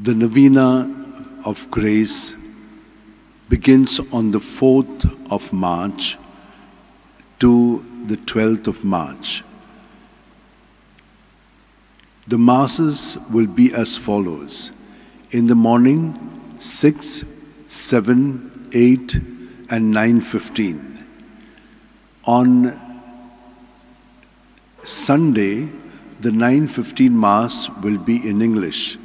The Novena of Grace begins on the 4th of March to the 12th of March. The Masses will be as follows. In the morning, 6, 7, 8, and 9:15. On Sunday, the 9:15 Mass will be in English.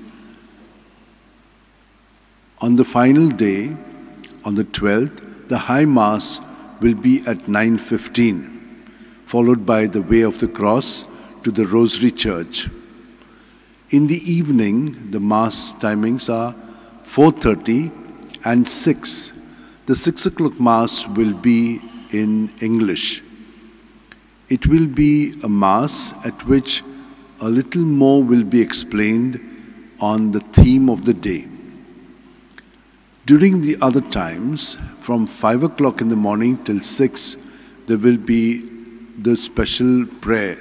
On the final day, on the 12th, the High Mass will be at 9:15, followed by the Way of the Cross to the Rosary Church. In the evening, the Mass timings are 4:30 and 6. The 6 o'clock Mass will be in English. It will be a Mass at which a little more will be explained on the theme of the day. During the other times, from 5 o'clock in the morning till 6, there will be the special prayer,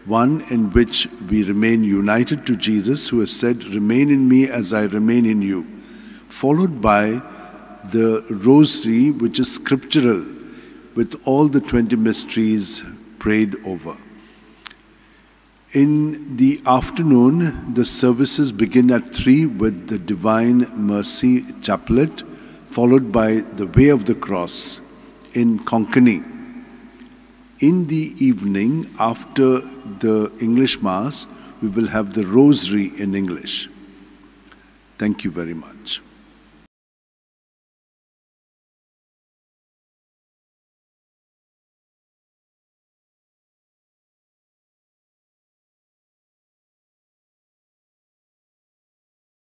one in which we remain united to Jesus, who has said, "Remain in me as I remain in you," followed by the Rosary, which is scriptural, with all the 20 mysteries prayed over. In the afternoon, the services begin at 3 with the Divine Mercy Chaplet, followed by the Way of the Cross in Konkani. In the evening, after the English Mass, we will have the Rosary in English. Thank you very much.